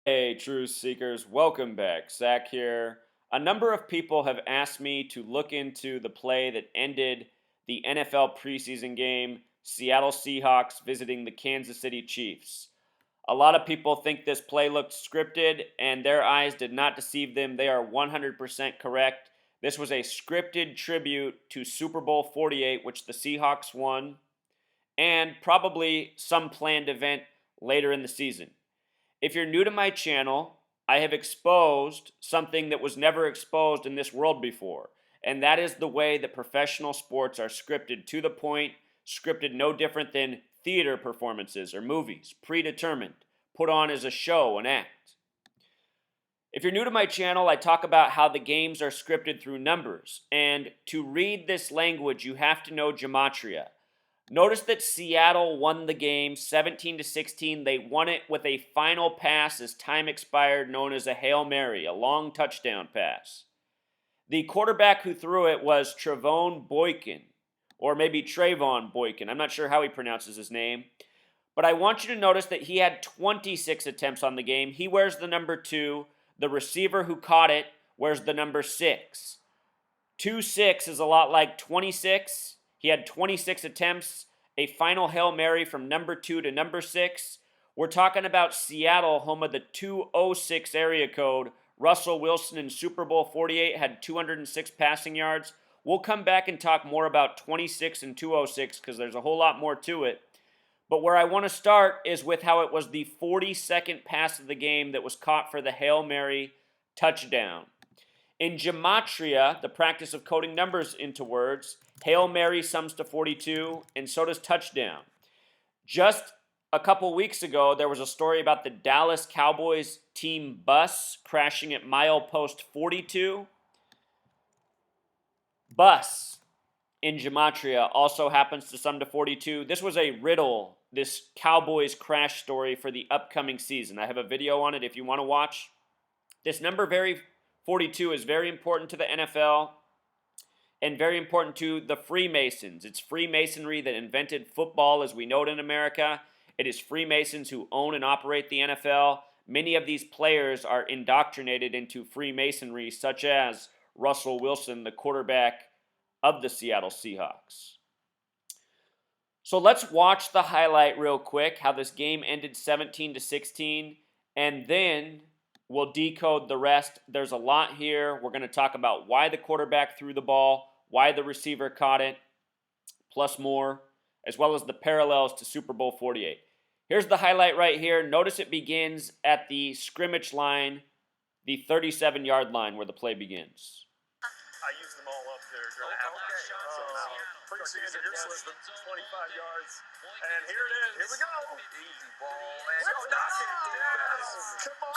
Hey, truth seekers, welcome back. Zach here. A number of people have asked me to look into the play that ended the NFL preseason game, Seattle Seahawks visiting the Kansas City Chiefs. A lot of people think this play looked scripted, and their eyes did not deceive them. They are 100% correct. This was a scripted tribute to Super Bowl 48, which the Seahawks won, and probably some planned event later in the season. If you're new to my channel, I have exposed something that was never exposed in this world before, and that is the way that professional sports are scripted to the point, scripted no different than theater performances or movies, predetermined, put on as a show, an act. If you're new to my channel, I talk about how the games are scripted through numbers, and to read this language, you have to know gematria. Notice that Seattle won the game 17-16. They won it with a final pass as time expired known as a Hail Mary, a long touchdown pass. The quarterback who threw it was Trevone Boykin, or maybe Trevone Boykin. I'm not sure how he pronounces his name. But I want you to notice that he had 26 attempts on the game. He wears the number 2. The receiver who caught it wears the number 6. 2-6 is a lot like 26. He had 26 attempts, a final Hail Mary from number 2 to number 6. We're talking about Seattle, home of the 206 area code. Russell Wilson in Super Bowl 48 had 206 passing yards. We'll come back and talk more about 26 and 206 because there's a whole lot more to it. But where I want to start is with how it was the 42nd pass of the game that was caught for the Hail Mary touchdown. In gematria, the practice of coding numbers into words, Hail Mary sums to 42, and so does touchdown. Just a couple weeks ago, there was a story about the Dallas Cowboys team bus crashing at milepost 42. Bus in gematria also happens to sum to 42. This was a riddle, this Cowboys crash story for the upcoming season. I have a video on it if you want to watch. This number 42 is very important to the NFL and very important to the Freemasons. It's Freemasonry that invented football as we know it in America. It is Freemasons who own and operate the NFL. Many of these players are indoctrinated into Freemasonry, such as Russell Wilson, the quarterback of the Seattle Seahawks. So let's watch the highlight real quick, how this game ended 17-16, and then we'll decode the rest. There's a lot here. We're going to talk about why the quarterback threw the ball, why the receiver caught it, plus more, as well as the parallels to Super Bowl 48. Here's the highlight right here. Notice it begins at the scrimmage line, the 37-yard line where the play begins. I used them all up there during preseason. Here's the 25 yards. And here it is. Here we go. Easy ball.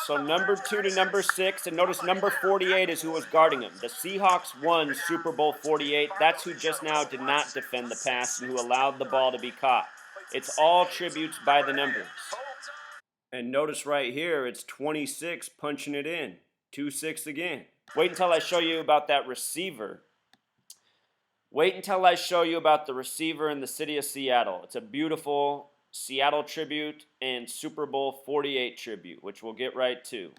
So number 2 to number 6, and notice number 48 is who was guarding him. The Seahawks won Super Bowl 48. That's who just now did not defend the pass and who allowed the ball to be caught. It's all tributes by the numbers. And notice right here, it's 26 punching it in. 2-6 again. Wait until I show you about that receiver. Wait until I show you about the receiver in the city of Seattle. It's a beautiful Seattle tribute and Super Bowl 48 tribute, which we'll get right to.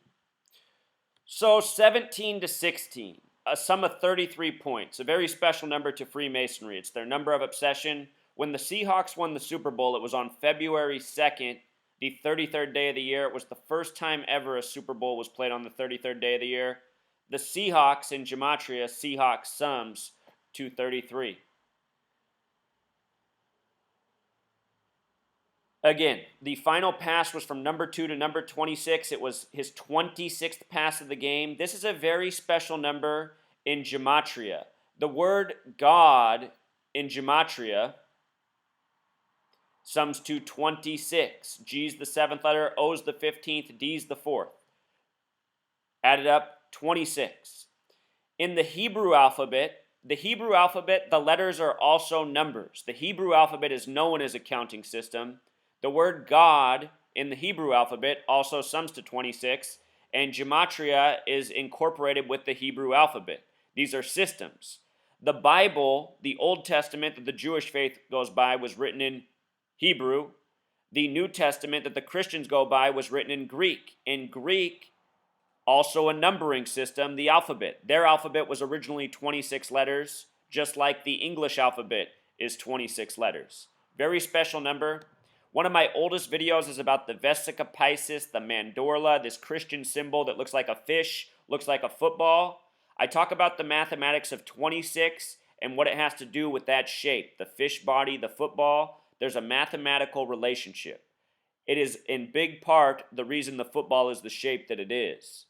So 17-16, a sum of 33 points, a very special number to Freemasonry. It's their number of obsession. When the Seahawks won the Super Bowl, it was on February 2nd, the 33rd day of the year. It was the first time ever a Super Bowl was played on the 33rd day of the year. The Seahawks in gematria, Seahawks sums to 33. Again, the final pass was from number 2 to number 26. It was his 26th pass of the game. This is a very special number in gematria. The word God in gematria sums to 26. G's the 7th letter, O's the 15th, D's the 4th. Added up, 26. In the Hebrew alphabet, the letters are also numbers. The Hebrew alphabet is known as a counting system. The word God in the Hebrew alphabet also sums to 26, and gematria is incorporated with the Hebrew alphabet. These are systems. The Bible, the Old Testament that the Jewish faith goes by, was written in Hebrew. The New Testament that the Christians go by was written in Greek. In Greek, also a numbering system, the alphabet. Their alphabet was originally 26 letters, just like the English alphabet is 26 letters. Very special number. One of my oldest videos is about the Vesica Piscis, the mandorla, this Christian symbol that looks like a fish, looks like a football. I talk about the mathematics of 26 and what it has to do with that shape, the fish body, the football. There's a mathematical relationship. It is in big part the reason the football is the shape that it is.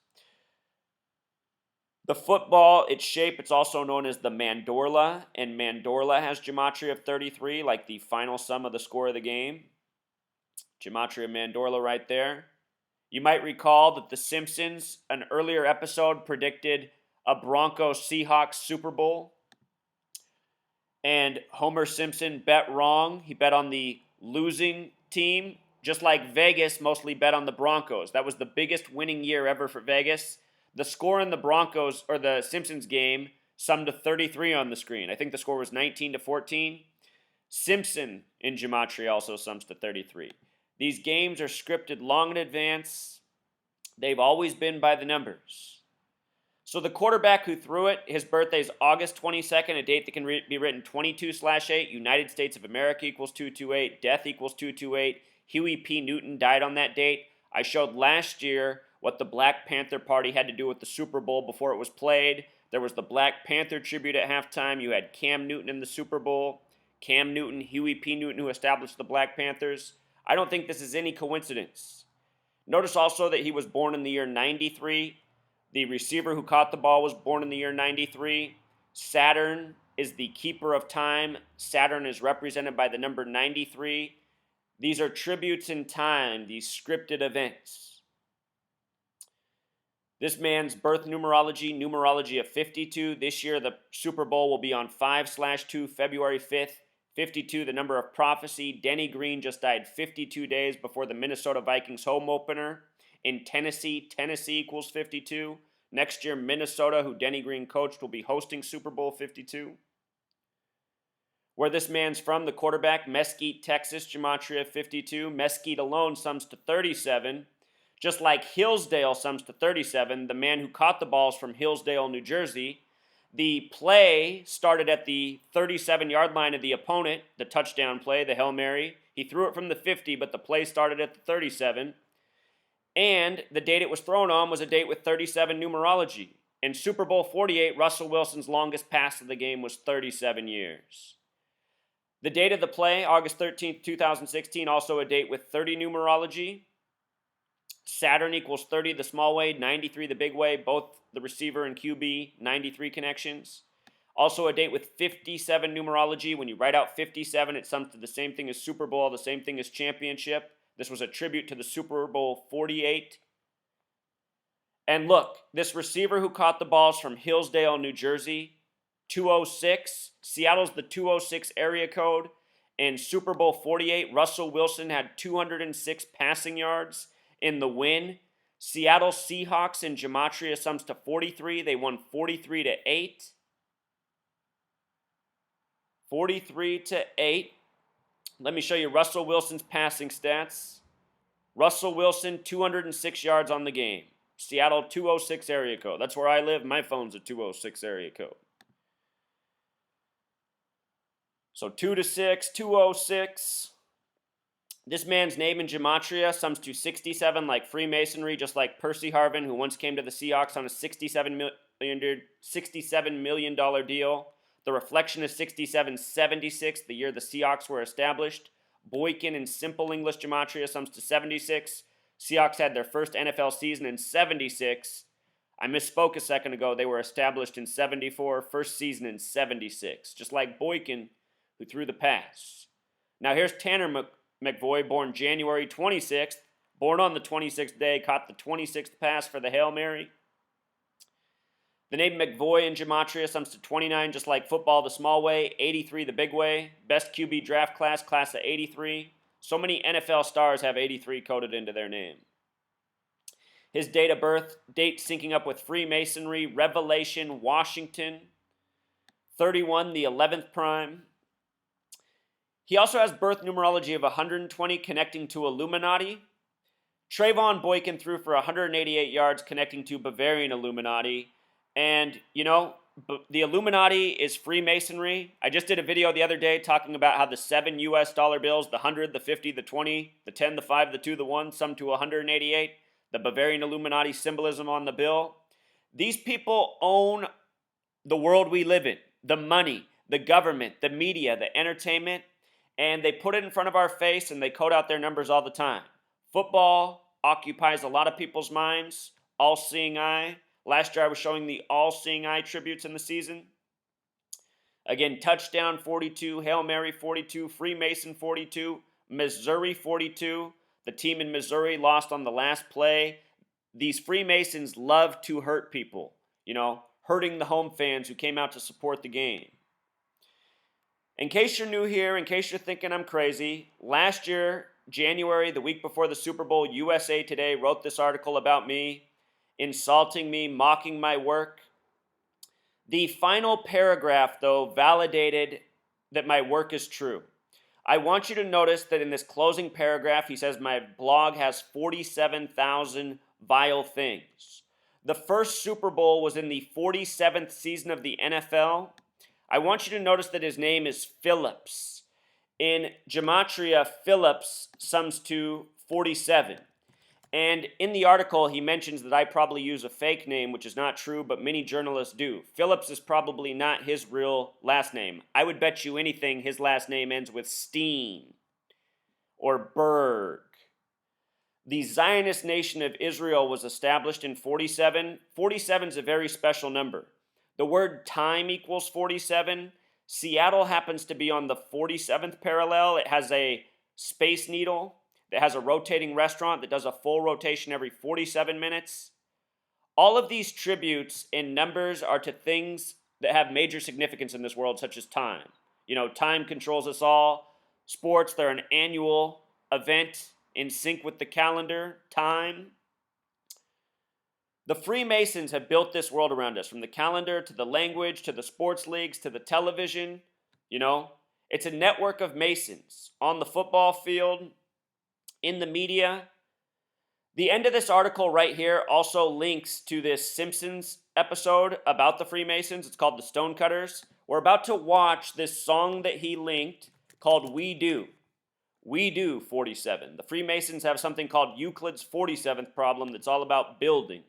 The football, its shape, it's also known as the mandorla, and mandorla has gematria of 33, like the final sum of the score of the game. Gematria mandorla right there. You might recall that The Simpsons, an earlier episode, predicted a Broncos-Seahawks Super Bowl. And Homer Simpson bet wrong. He bet on the losing team, just like Vegas mostly bet on the Broncos. That was the biggest winning year ever for Vegas. The score in the Broncos, or the Simpsons game, summed to 33 on the screen. I think the score was 19-14. Simpson in gematria also sums to 33. These games are scripted long in advance. They've always been by the numbers. So the quarterback who threw it, his birthday is August 22nd, a date that can be written 22/8, United States of America equals 228, death equals 228. Huey P. Newton died on that date. I showed last year what the Black Panther Party had to do with the Super Bowl before it was played. There was the Black Panther tribute at halftime. You had Cam Newton in the Super Bowl. Cam Newton, Huey P. Newton, who established the Black Panthers. I don't think this is any coincidence. Notice also that he was born in the year 93. The receiver who caught the ball was born in the year 93. Saturn is the keeper of time. Saturn is represented by the number 93. These are tributes in time, these scripted events. This man's birth numerology of 52. This year, the Super Bowl will be on 5/2, February 5th. 52, the number of prophecy. Denny Green just died 52 days before the Minnesota Vikings home opener in Tennessee. Tennessee equals 52. Next year, Minnesota, who Denny Green coached, will be hosting Super Bowl 52. Where this man's from, the quarterback, Mesquite, Texas, gematria 52. Mesquite alone sums to 37. Just like Hillsdale sums to 37, the man who caught the balls from Hillsdale, New Jersey. The play started at the 37-yard line of the opponent, the touchdown play, the Hail Mary. He threw it from the 50, but the play started at the 37. And the date it was thrown on was a date with 37 numerology. In Super Bowl 48, Russell Wilson's longest pass of the game was 37 years. The date of the play, August 13th, 2016, also a date with 30 numerology. Saturn equals 30 the small way, 93 the big way, both the receiver and QB, 93 connections. Also a date with 57 numerology. When you write out 57, it sums to the same thing as Super Bowl, the same thing as championship. This was a tribute to the Super Bowl 48. And look, this receiver who caught the balls from Hillsdale, New Jersey, 206. Seattle's the 206 area code. In Super Bowl 48, Russell Wilson had 206 passing yards in the win. Seattle Seahawks in gematria sums to 43. They won 43-8. 43-8. Let me show you Russell Wilson's passing stats. Russell Wilson, 206 yards on the game. Seattle, 206 area code. That's where I live. My phone's a 206 area code. So 2-6, 206. This man's name in gematria sums to 67 like Freemasonry, just like Percy Harvin, who once came to the Seahawks on a $67 million deal. The reflection is 6776, the year the Seahawks were established. Boykin in simple English gematria sums to 76. Seahawks had their first NFL season in 76. I misspoke a second ago. They were established in 74, first season in 76, just like Boykin, who threw the pass. Now here's Tanner MeVoy, born January 26th, born on the 26th day, caught the 26th pass for the Hail Mary. The name McEvoy in gematria sums to 29, just like football the small way, 83 the big way. Best QB draft class of 83. So many NFL stars have 83 coded into their name. His date of birth, date syncing up with Freemasonry, Revelation, Washington. 31, the 11th prime. He also has birth numerology of 120 connecting to Illuminati. Trevone Boykin threw for 188 yards connecting to Bavarian Illuminati. And, the Illuminati is Freemasonry. I just did a video the other day talking about how the 7 US dollar bills, the 100, the 50, the 20, the 10, the 5, the 2, the 1, sum to 188, the Bavarian Illuminati symbolism on the bill. These people own the world we live in, the money, the government, the media, the entertainment, and they put it in front of our face and they code out their numbers all the time. Football occupies a lot of people's minds. All-seeing eye. Last year I was showing the all-seeing eye tributes in the season. Again, touchdown 42, Hail Mary 42, Freemason 42, Missouri 42. The team in Missouri lost on the last play. These Freemasons love to hurt people, hurting the home fans who came out to support the game. In case you're new here, in case you're thinking I'm crazy, last year, January, the week before the Super Bowl, USA Today wrote this article about me, insulting me, mocking my work. The final paragraph, though, validated that my work is true. I want you to notice that in this closing paragraph, he says my blog has 47,000 vile things. The first Super Bowl was in the 47th season of the NFL. I want you to notice that his name is Phillips. In Gematria, Phillips sums to 47. And in the article, he mentions that I probably use a fake name, which is not true, but many journalists do. Phillips is probably not his real last name. I would bet you anything his last name ends with Steen or Berg. The Zionist nation of Israel was established in 47. 47 is a very special number. The word time equals 47. Seattle happens to be on the 47th parallel. It has a space needle that has a rotating restaurant that does a full rotation every 47 minutes. All of these tributes in numbers are to things that have major significance in this world, such as time. Time controls us all. Sports, they're an annual event in sync with the calendar, time. The Freemasons have built this world around us, from the calendar to the language to the sports leagues to the television. It's a network of Masons on the football field, in the media. The end of this article right here also links to this Simpsons episode about the Freemasons. It's called The Stonecutters. We're about to watch this song that he linked called We Do. We Do 47. The Freemasons have something called Euclid's 47th problem that's all about building.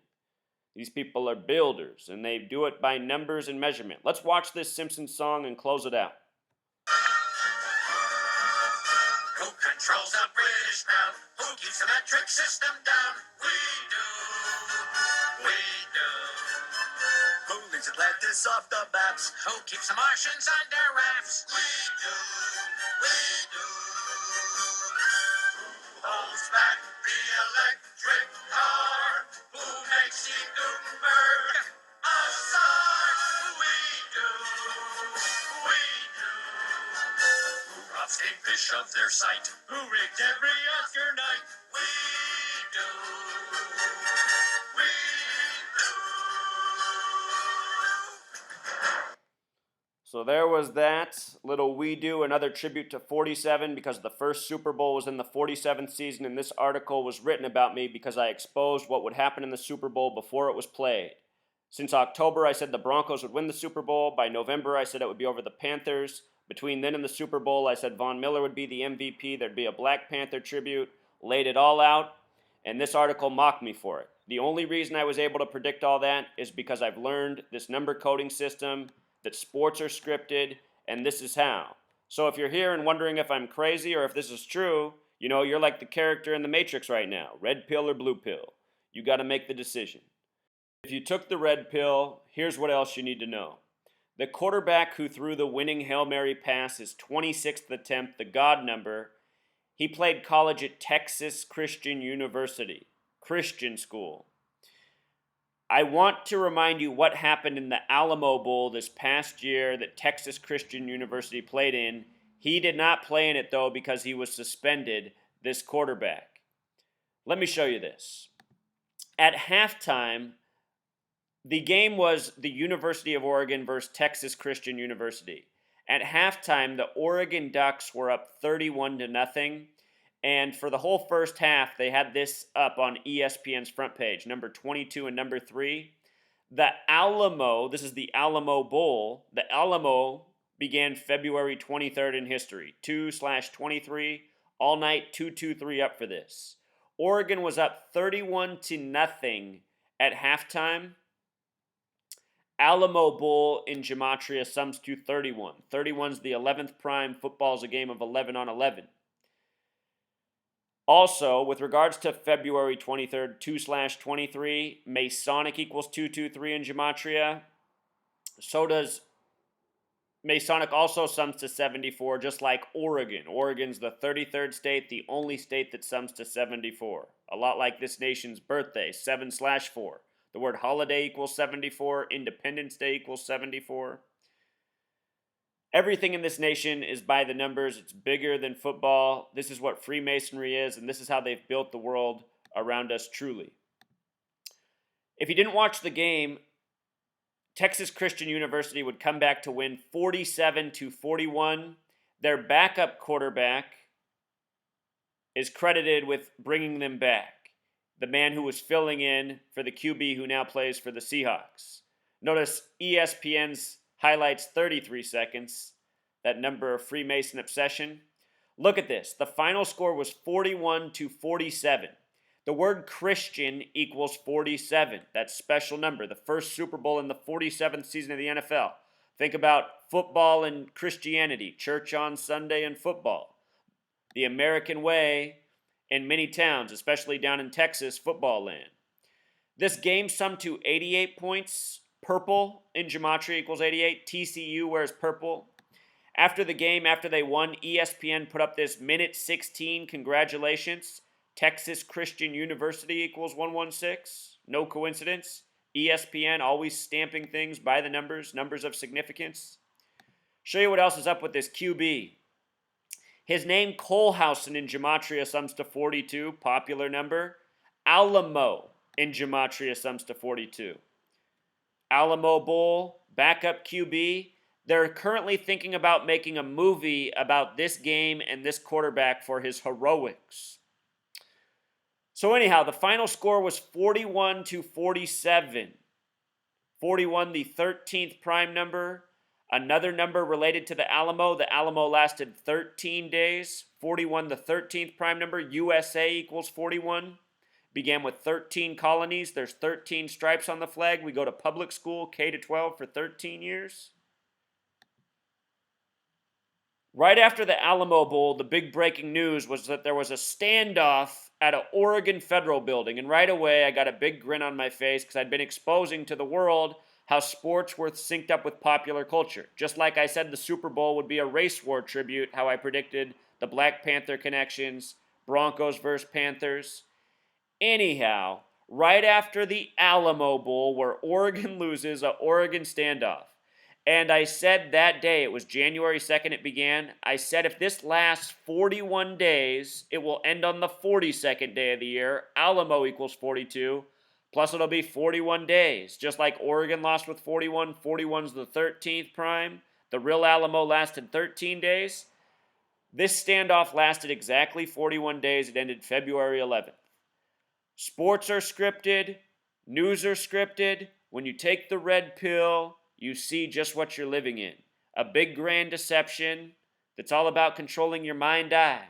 These people are builders, and they do it by numbers and measurement. Let's watch this Simpsons song and close it out. Who controls the British crown? Who keeps the metric system down? We do. We do. Who leads Atlantis off the maps? Who keeps the Martians under wraps? We do. We do. Who holds back the electric car? Who makes Steve Gutenberg a czar? We do. We do. Who robs Kingfish of their sight? Who rigged every Oscar night? We do. We do. So there was that little We Do, another tribute to 47, because the first Super Bowl was in the 47th season, and this article was written about me because I exposed what would happen in the Super Bowl before it was played. Since October, I said the Broncos would win the Super Bowl. By November, I said it would be over the Panthers. Between then and the Super Bowl, I said Von Miller would be the MVP. There'd be a Black Panther tribute. Laid it all out, and this article mocked me for it. The only reason I was able to predict all that is because I've learned this number coding system, that sports are scripted, and this is how. So if you're here and wondering if I'm crazy or if this is true, you're like the character in the Matrix right now. Red pill or blue pill. You got to make the decision. If you took the red pill, here's what else you need to know. The quarterback who threw the winning Hail Mary pass, his 26th attempt, the God number, he played college at Texas Christian University, Christian school. I want to remind you what happened in the Alamo Bowl this past year that Texas Christian University played in. He did not play in it, though, because he was suspended, this quarterback. Let me show you this. At halftime, the game was the University of Oregon versus Texas Christian University. At halftime, the Oregon Ducks were up 31-0. And for the whole first half, they had this up on ESPN's front page, number 22 and number 3. The Alamo, this is the Alamo Bowl. The Alamo began February 23rd in history. 2/23, all night, 2-2-3 up for this. Oregon was up 31-0 at halftime. Alamo Bowl in Gematria sums to 31. 31's the 11th prime. Football's a game of 11 on 11. Also, with regards to February 23rd, 2/23, Masonic equals 223 in Gematria. So does Masonic also sums to 74, just like Oregon. Oregon's the 33rd state, the only state that sums to 74. A lot like this nation's birthday, 7/4. The word holiday equals 74. Independence Day equals 74. Everything in this nation is by the numbers. It's bigger than football. This is what Freemasonry is, and this is how they've built the world around us truly. If you didn't watch the game, Texas Christian University would come back to win 47-41. Their backup quarterback is credited with bringing them back. The man who was filling in for the QB who now plays for the Seahawks. Notice ESPN's highlights 33 seconds, that number of Freemason obsession. Look at this. The final score was 41-47. The word Christian equals 47. That special number. The first Super Bowl in the 47th season of the NFL. Think about football and Christianity. Church on Sunday and football. The American way in many towns, especially down in Texas, football land. This game summed to 88 points. Purple in Gematria equals 88. TCU wears purple. After the game, after they won, ESPN put up this minute 16 congratulations. Texas Christian University equals 116. No coincidence. ESPN always stamping things by the numbers, numbers of significance. Show you what else is up with this QB. His name, Colehausen in Gematria, sums to 42. Popular number. Alamo in Gematria sums to 42. Alamo Bowl, backup QB. They're currently thinking about making a movie about this game and this quarterback for his heroics. So anyhow, the final score was 41-47. 41, the 13th prime number. Another number related to the Alamo. The Alamo lasted 13 days. 41, the 13th prime number. USA equals 41. Began with 13 colonies. There's 13 stripes on the flag. We go to public school, K-12, for 13 years. Right after the Alamo Bowl, the big breaking news was that there was a standoff at an Oregon Federal building. And right away, I got a big grin on my face because I'd been exposing to the world how sports were synced up with popular culture. Just like I said the Super Bowl would be a race war tribute, how I predicted the Black Panther connections, Broncos versus Panthers. Anyhow, right after the Alamo Bowl, where Oregon loses, a Oregon standoff. And I said that day, it was January 2nd it began, I said if this lasts 41 days, it will end on the 42nd day of the year. Alamo equals 42, plus it'll be 41 days. Just like Oregon lost with 41, 41's the 13th prime. The real Alamo lasted 13 days. This standoff lasted exactly 41 days. It ended February 11th. Sports are scripted. News are scripted. When you take the red pill, you see just what you're living in. A big grand deception that's all about controlling your mind-eye.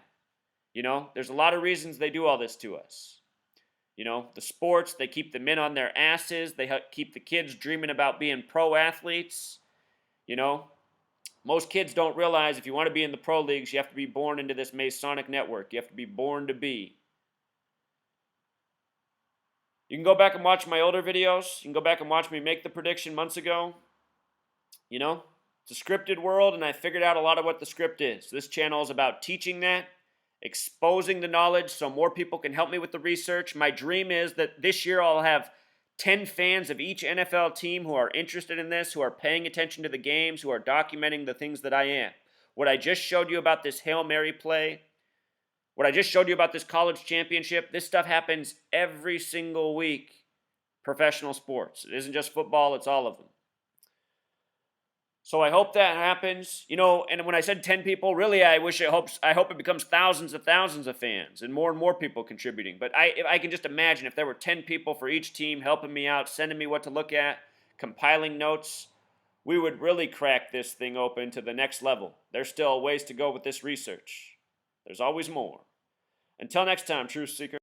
You know, there's a lot of reasons they do all this to us. You know, the sports, they keep the men on their asses. They keep the kids dreaming about being pro athletes. You know, most kids don't realize if you want to be in the pro leagues, you have to be born into this Masonic network. You have to be born to be. You can go back and watch my older videos. You can go back and watch me make the prediction months ago. You know, it's a scripted world, and I figured out a lot of what the script is. This channel is about teaching that, exposing the knowledge so more people can help me with the research. My dream is that this year I'll have 10 fans of each NFL team who are interested in this, who are paying attention to the games, who are documenting the things that I am. What I just showed you about this Hail Mary play, what I just showed you about this college championship, this stuff happens every single week. Professional sports. It isn't just football, it's all of them. So I hope that happens. And when I said 10 people, really I hope it becomes thousands of fans and more people contributing. But if I can just imagine if there were 10 people for each team helping me out, sending me what to look at, compiling notes, we would really crack this thing open to the next level. There's still ways to go with this research. There's always more. Until next time, Truth Seeker.